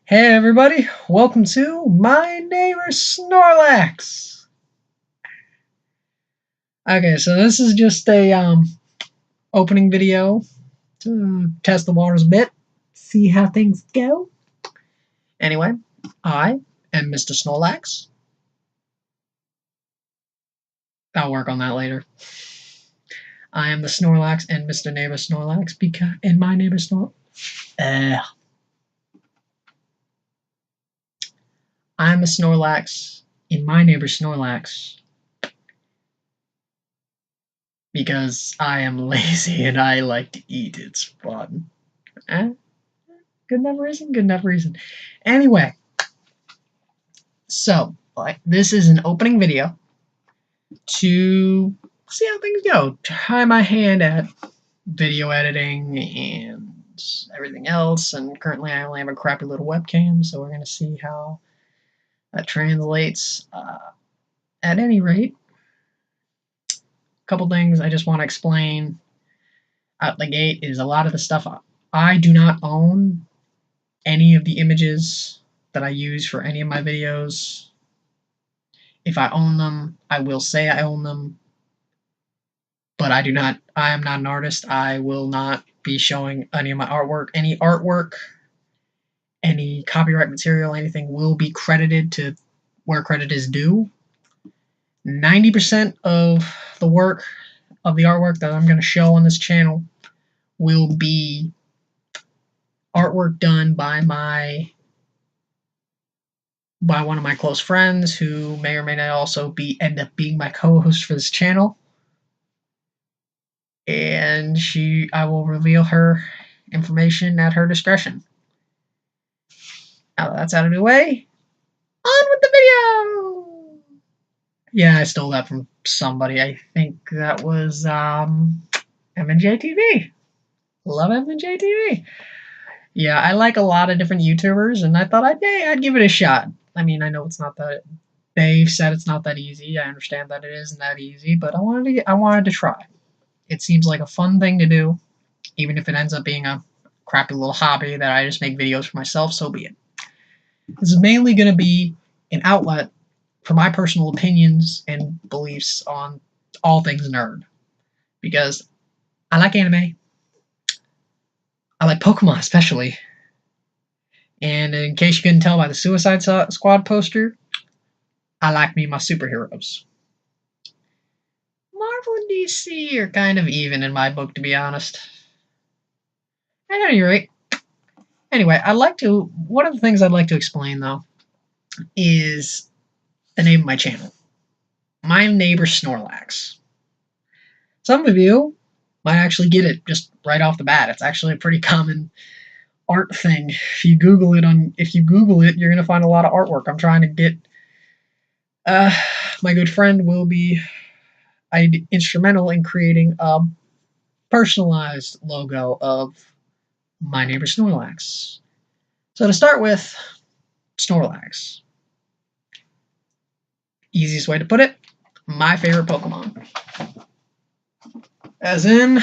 Hey everybody, welcome to My Neighbor Snorlax. Okay, so this is just a opening video to test the waters a bit, see how things go. Anyway, I am Mr. Snorlax. I'll work on that later. I am the Snorlax and Mr. Neighbor Snorlax and My Neighbor Snorlax. I'm a Snorlax in My Neighbor Snorlax because I am lazy and I like to eat. It's fun. Good enough reason? Good enough reason. Anyway, so this is an opening video to see how things go. Try my hand at video editing and everything else. And currently I only have a crappy little webcam, so we're going to see how that translates. At any rate, a couple things I just want to explain out the gate is a lot of the stuff I do not own any of the images that I use for any of my videos. If I own them, I will say I own them, but I am not an artist. I will not be showing any of my artwork. Any copyright material, anything will be credited to where credit is due. 90% of the artwork that I'm going to show on this channel will be artwork done by one of my close friends who may or may not also end up being my co-host for this channel. And I will reveal her information at her discretion. Now that that's out of the way, on with the video! Yeah, I stole that from somebody. I think that was MNJTV. Love MNJTV. Yeah, I like a lot of different YouTubers, and I thought I'd give it a shot. I mean, I know it's not that. They've said it's not that easy. I understand that it isn't that easy, but I wanted to try. It seems like a fun thing to do, even if it ends up being a crappy little hobby that I just make videos for myself, so be it. This is mainly going to be an outlet for my personal opinions and beliefs on all things nerd. Because I like anime. I like Pokemon especially. And in case you couldn't tell by the Suicide Squad poster, I like me my superheroes. Marvel and DC are kind of even in my book, to be honest. At any rate, anyway, one of the things I'd like to explain, though, is the name of my channel. My Neighbor Snorlax. Some of you might actually get it just right off the bat. It's actually a pretty common art thing. If you Google it, you're gonna find a lot of artwork. I'm trying to get. My good friend will be instrumental in creating a personalized logo of My Neighbor Snorlax. So to start with, Snorlax. Easiest way to put it, my favorite Pokemon. As in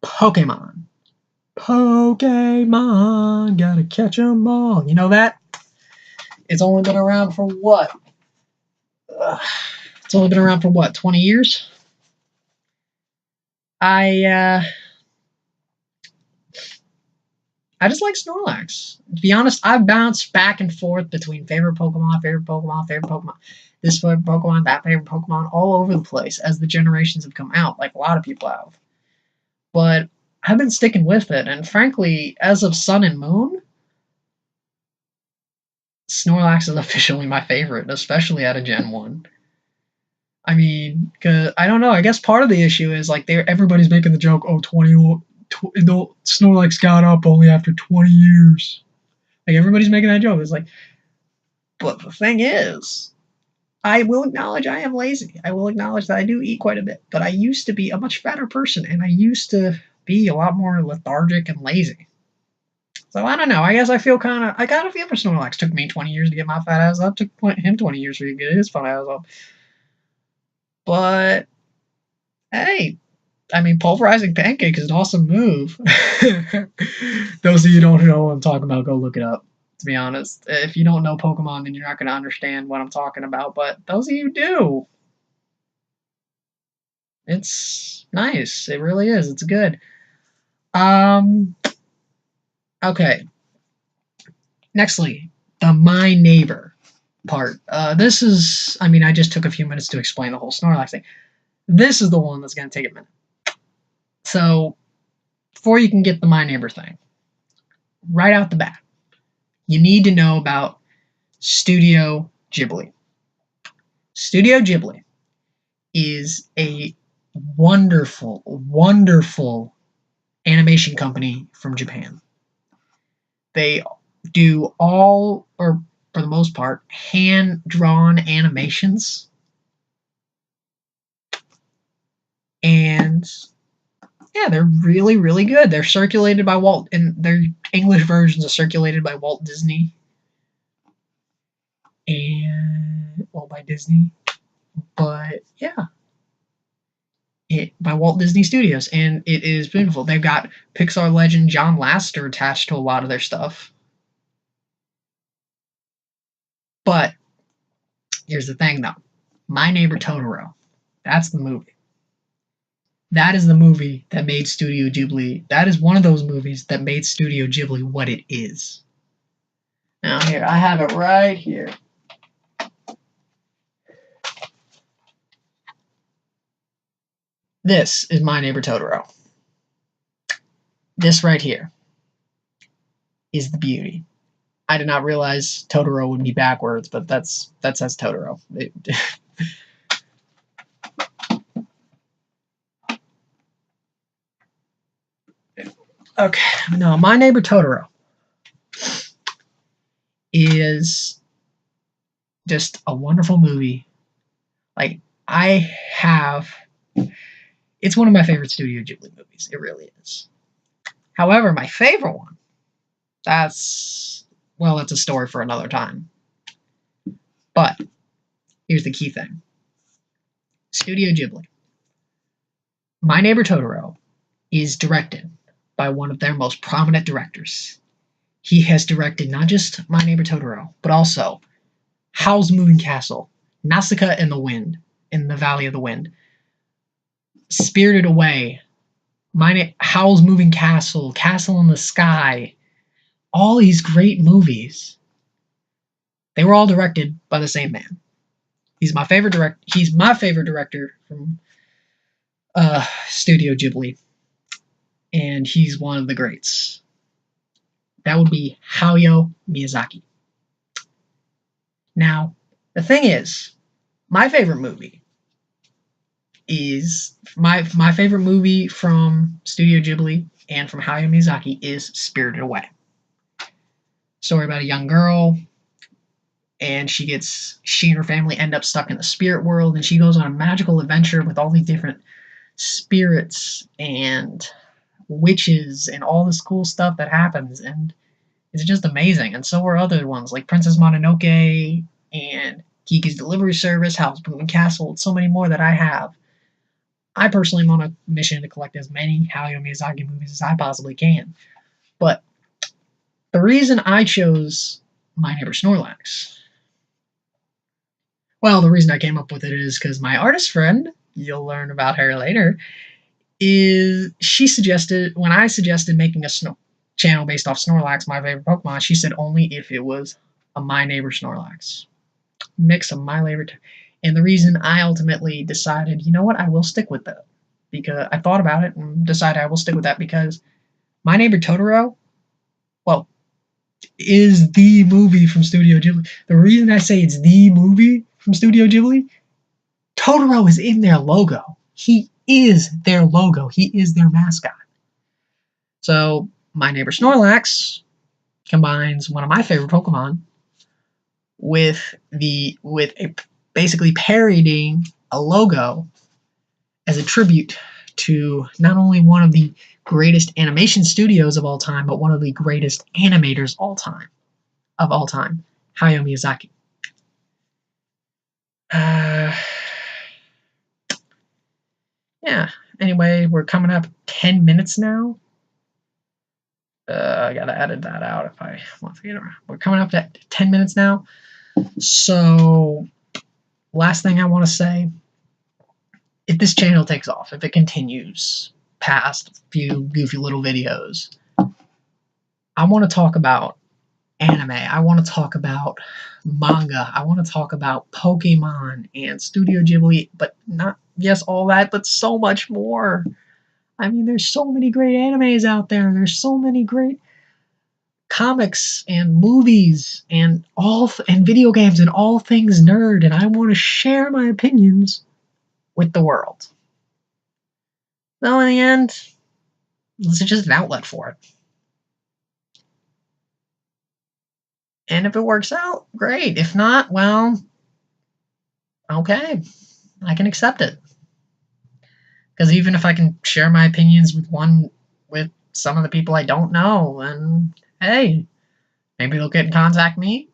Pokemon. Pokemon, gotta catch 'em all. You know that? It's only been around for what? It's only been around for what, 20 years? I just like Snorlax. To be honest, I've bounced back and forth between favorite Pokemon, this favorite Pokemon, that favorite Pokemon, all over the place as the generations have come out, like a lot of people have. But I've been sticking with it, and frankly, as of Sun and Moon, Snorlax is officially my favorite, especially out of Gen 1. I mean, cause I don't know, I guess part of the issue is, like, everybody's making the joke, oh, Snorlax got up only after 20 years. Like, everybody's making that joke. It's like, but the thing is, I will acknowledge I am lazy. I will acknowledge that I do eat quite a bit, but I used to be a much fatter person, and I used to be a lot more lethargic and lazy. So I don't know. I guess I kind of feel for Snorlax. Took me 20 years to get my fat ass up. Took him 20 years to get his fat ass up. But hey, I mean, pulverizing pancake is an awesome move. Those of you who don't know what I'm talking about, go look it up. To be honest, if you don't know Pokemon, then you're not going to understand what I'm talking about. But those of you who do, it's nice. It really is. It's good. Okay. Nextly, the My Neighbor part. This is, I mean, I just took a few minutes to explain the whole Snorlax thing. This is the one that's going to take a minute. So, before you can get the My Neighbor thing, right out the bat, you need to know about Studio Ghibli. Studio Ghibli is a wonderful, wonderful animation company from Japan. They do all, or for the most part, hand-drawn animations. And yeah, they're really, really good. They're circulated by Walt, and their English versions are circulated by Walt Disney. And, well, by Disney. But, yeah. By Walt Disney Studios, and it is beautiful. They've got Pixar legend John Lasseter attached to a lot of their stuff. But, here's the thing, though. My Neighbor Totoro. That's the movie. That is the movie that made Studio Ghibli. That is one of those movies that made Studio Ghibli what it is. Now here, I have it right here. This is My Neighbor Totoro. This right here is the beauty. I did not realize Totoro would be backwards, but that says Totoro. Okay, no, My Neighbor Totoro is just a wonderful movie. Like, it's one of my favorite Studio Ghibli movies. It really is. However, my favorite one, that's a story for another time. But here's the key thing. Studio Ghibli. My Neighbor Totoro is directed by one of their most prominent directors. He has directed not just My Neighbor Totoro, but also Howl's Moving Castle, Nausicaa in the Valley of the Wind, Spirited Away, Howl's Moving Castle, Castle in the Sky, all these great movies. They were all directed by the same man. He's my favorite director from Studio Ghibli, and he's one of the greats. That would be Hayao Miyazaki. Now, the thing is, my favorite movie from Studio Ghibli and from Hayao Miyazaki is Spirited Away. Story about a young girl, and she and her family end up stuck in the spirit world, and she goes on a magical adventure with all these different spirits and witches and all this cool stuff that happens, and it's just amazing. And so are other ones like Princess Mononoke and Kiki's Delivery Service, Howl's Moving Castle, and so many more that I have. I personally am on a mission to collect as many Hayao Miyazaki movies as I possibly can. But the reason I chose My Neighbor Snorlax, well, the reason I came up with it is because my artist friend, you'll learn about her later, when I suggested making a channel based off Snorlax, my favorite Pokemon, she said only if it was a My Neighbor Snorlax. Mix of my favorite. And the reason I ultimately decided, you know what, I will stick with that. Because I thought about it and decided I will stick with that because My Neighbor Totoro, well, is the movie from Studio Ghibli. The reason I say it's the movie from Studio Ghibli, Totoro is in their logo. He is their logo. He is their mascot. So, My Neighbor Snorlax combines one of my favorite Pokemon with basically parodying a logo as a tribute to not only one of the greatest animation studios of all time, but one of the greatest animators of all time, Hayao Miyazaki. Yeah, Anyway, we're coming up 10 minutes now. I gotta edit that out if I want to get around. We're coming up to 10 minutes now. So, last thing I want to say, if this channel takes off, if it continues past a few goofy little videos, I want to talk about anime. I want to talk about manga. I want to talk about Pokemon and Studio Ghibli, but not, yes, all that, but so much more. I mean, there's so many great animes out there. There's so many great comics and movies and and video games and all things nerd, and I want to share my opinions with the world. So in the end, this is just an outlet for it. And if it works out, great. If not, well, okay, I can accept it. Because even if I can share my opinions with some of the people I don't know, then hey, maybe they'll get in contact with me.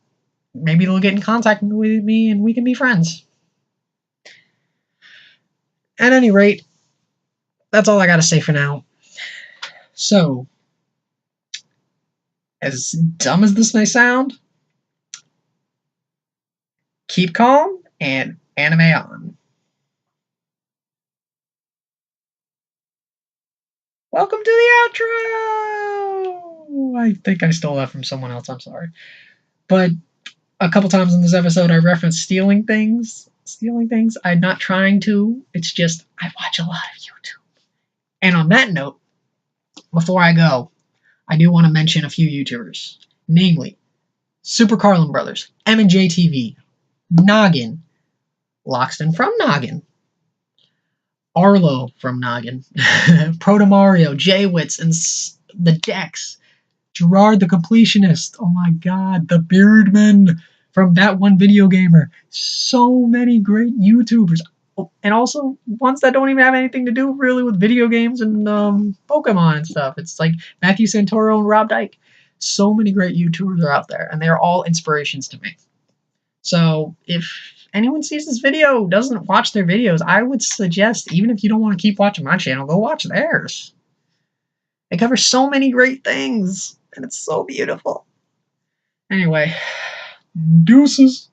Maybe they'll get in contact with me and we can be friends. At any rate, that's all I gotta say for now. So, as dumb as this may sound, keep calm and anime on. Welcome to the outro! I think I stole that from someone else, I'm sorry. But a couple times in this episode I referenced stealing things. I'm not trying to. It's just I watch a lot of YouTube. And on that note, before I go, I do want to mention a few YouTubers. Namely, Super Carlin Brothers, M&J TV, Noggin, Loxton from Noggin, Arlo from Noggin, Proto Mario, J-Wits, and the Dex, Gerard the Completionist, oh my god, the Beardman from That One Video Gamer. So many great YouTubers. And also ones that don't even have anything to do really with video games and Pokemon and stuff. It's like Matthew Santoro and Rob Dyke. So many great YouTubers are out there, and they're all inspirations to me. So if anyone sees this video, doesn't watch their videos, I would suggest, even if you don't want to keep watching my channel, go watch theirs. They cover so many great things, and it's so beautiful. Anyway, deuces.